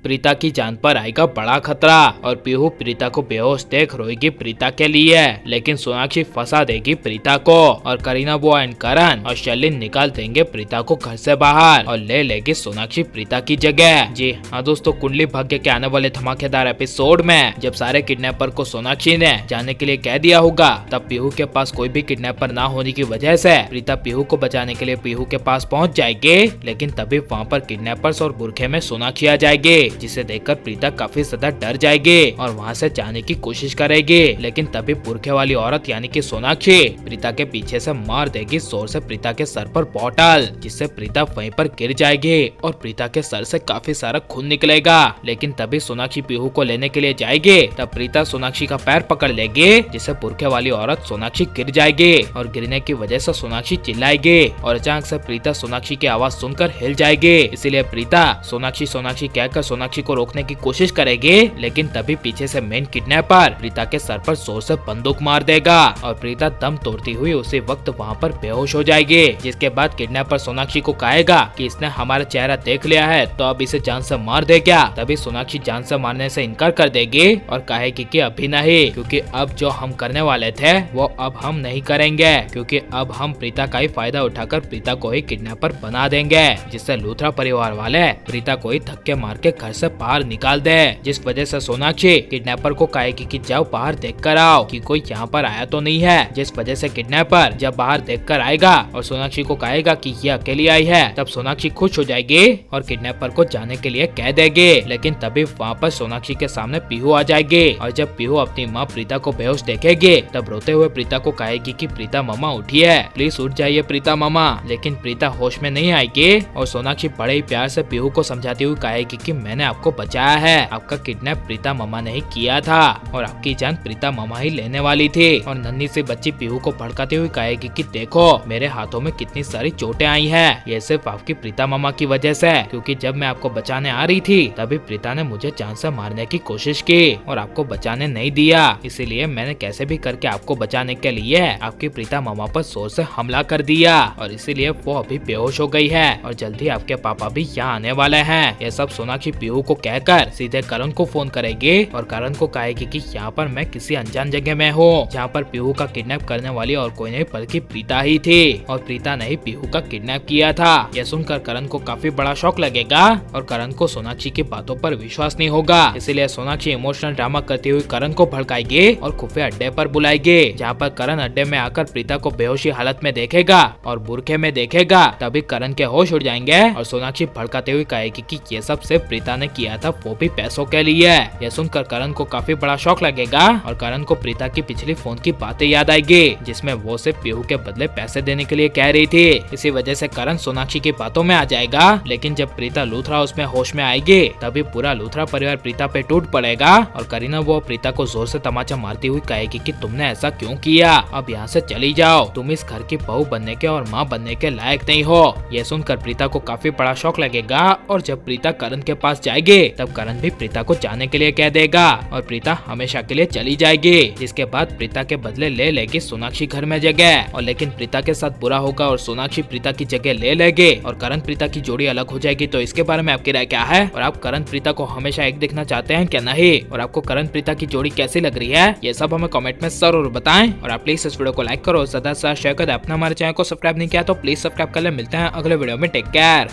प्रीता की जान पर आएगा बड़ा खतरा और पीहू प्रीता को बेहोश देख रोएगी प्रीता के लिए, लेकिन सोनाक्षी फंसा देगी प्रीता को और करीना बुआ एंड करण और शर्लिन निकाल देंगे प्रीता को घर से बाहर और ले लेगी सोनाक्षी प्रीता की जगह। जी हाँ दोस्तों, कुंडली भाग्य के आने वाले धमाकेदार एपिसोड में जब सारे किडनैपर को सोनाक्षी ने जाने के लिए कह दिया होगा, तब पीहू के पास कोई भी किडनैपर ना होने की वजह से प्रीता पीहू को बचाने के लिए पीहू के पास पहुंच जाएगी। लेकिन तभी वहाँ पर किडनैपर्स और बुरखे में सोनाक्षी आ जाएगी, जिसे देखकर प्रीता काफी ज्यादा डर जाएगी और वहाँ से जाने की कोशिश करेगी। लेकिन तभी बुरखे वाली औरत यानी कि सोनाक्षी प्रीता के पीछे से मार देगी जोर से प्रीता के सर पर बॉटल, जिससे प्रीता वहीं पर गिर जाएगी और प्रीता के सर से काफी सारा खून निकलेगा। लेकिन तभी सोनाक्षी पीहू को लेने के लिए जाएगी, तब प्रीता सोनाक्षी का पैर पकड़ लेगी, जिससे बुरखे वाली औरत सोनाक्षी गिर जाएगी और गिरने की वजह से सोनाक्षी चिल्लाएगी और अचानक से प्रीता सोनाक्षी की आवाज सुनकर हिल जाएगी। इसीलिए प्रीता सोनाक्षी सोनाक्षी कहकर सोनाक्षी को रोकने की कोशिश करेगी। लेकिन तभी पीछे से मेन किडनैपर प्रीता के सर पर जोर से बंदूक मार देगा और प्रीता दम तोड़ती हुई उसी वक्त वहाँ पर बेहोश हो जाएगी। जिसके बाद किडनैपर सोनाक्षी को कहेगा कि इसने हमारा चेहरा देख लिया है, तो अब इसे जान से मार दे क्या। तभी सोनाक्षी जान से मारने से इनकार कर देगी और कहेगी कि अभी नहीं, क्योंकि अब जो हम करने वाले थे वो अब हम नहीं करेंगे, क्योंकि अब हम प्रीता का ही फायदा उठाकर प्रीता को ही किडनैपर बना देंगे, जिससे लूथरा परिवार वाले प्रीता को ही धक्के मार के घर से बाहर निकाल दे। जिस वजह से सोनाक्षी किडनैपर को कहेगी कि जाओ बाहर देख कर आओ कि कोई यहाँ पर आया तो नहीं है। जिस वजह से किडनैपर जब बाहर देख कर आएगा और सोनाक्षी को कहेगा कि ये अकेली आई है, तब सोनाक्षी खुश हो जाएगी और किडनैपर को जाने के लिए कह देगी। लेकिन तभी वहाँ पर सोनाक्षी के सामने पीहू आ जाएगी और जब पीहू अपनी माँ प्रीता को बेहोश देखेगी, तब रोते हुए प्रीता को कहेगी कि प्रीता मामा उठिए, प्लीज उठ जाइए प्रीता मामा। लेकिन प्रीता होश में नहीं आएगी और सोनाक्षी बड़े ही प्यार से पीहू को समझाती हुई कहेगी कि मैंने आपको बचाया है, आपका किडनैप प्रीता मामा ने ही किया था और आपकी जान प्रीता मामा ही लेने वाली थी। और नन्ही सी बच्ची पीहू को भड़काती हुई कहेगी कि देखो मेरे हाथों में कितनी सारी चोटें आई हैं, ये सिर्फ आपकी प्रीता मामा की वजह से, क्योंकि जब मैं आपको बचाने आ रही थी तभी प्रीता ने मुझे जान से मारने की कोशिश की और आपको बचाने नहीं दिया, इसीलिए मैंने कैसे भी करके आपको बचाने के लिए आपकी प्रीता मामा पर जोर से हमला कर दिया और इसीलिए वो अभी बेहोश हो गई है और जल्दी आपके पापा भी यहाँ आने वाले हैं। ये सब सोनाक्षी पीहू को कहकर सीधे करण को फोन करेगी और करण को कहेगी कि यहाँ पर मैं किसी अनजान जगह में हूँ, जहाँ पर पीहू का किडनैप करने वाली और कोई नहीं बल्कि प्रीता ही थी और प्रीता ने ही पीहू का किडनैप किया था। यह सुनकर करण को काफी बड़ा शौक लगेगा और करण को सोनाक्षी की बातों पर विश्वास नहीं होगा, इसीलिए सोनाक्षी इमोशनल ड्रामा करती हुई करण को भड़काएगी और खुफिया अड्डे पर बुलाएगी, जहाँ पर करण अड्डे में आकर प्रीता को बेहोशी हालत में देखेगा और बुरखे में देखेगा। तभी करण के होश उड़ जाएंगे और सोनाक्षी भड़काते हुए कहेगी कि ये सब सिर्फ प्रीता ने किया था, वो भी पैसों के लिए। यह सुनकर करण को काफी बड़ा शौक लगेगा और करण को प्रीता की पिछली फोन की बातें याद आएगी, जिसमें वो सिर्फ पीहू के बदले पैसे देने के लिए कह रही थी। इसी वजह से करण सोनाक्षी की बातों में आ जाएगा। लेकिन जब प्रीता लूथरा उसमें होश में आएगी, तभी पूरा लूथरा परिवार प्रीता पे टूट पड़ेगा और करीना वो प्रीता को जोर से तमाचा मारती हुई कहेगी कि तुमने ऐसा क्यों किया, अब यहाँ से चली जाओ, तुम इस घर की बहू बनने के और माँ बनने के लायक नहीं हो। यह सुनकर प्रीता को काफी बड़ा शौक लगेगा और जब प्रीता करण के पास जाएगी, तब करण भी प्रीता को जाने के लिए कह देगा और प्रीता हमेशा के लिए चली जाएगी। जिसके बाद प्रीता के बदले ले लेगी सोनाक्षी घर में जगह और लेकिन प्रीता के साथ बुरा होगा और सोनाक्षी प्रीता की जगह ले लेगी और करण प्रीता की जोड़ी अलग हो जाएगी। तो इसके बारे में आपकी राय क्या है और आप करण प्रीता को हमेशा एक देखना चाहते हैं क्या नहीं, और आपको करण प्रीता की जोड़ी कैसी लग रही है, ये सब हमें कमेंट में जरूर बताएं। और आप प्लीज इस वीडियो को लाइक करो, ज्यादा से ज्यादा शेयर कर दे। अपना हमारे चैनल को सब्सक्राइब नहीं किया तो प्लीज सब्सक्राइब कर ले। मिलते हैं अगले वीडियो में, टेक केयर।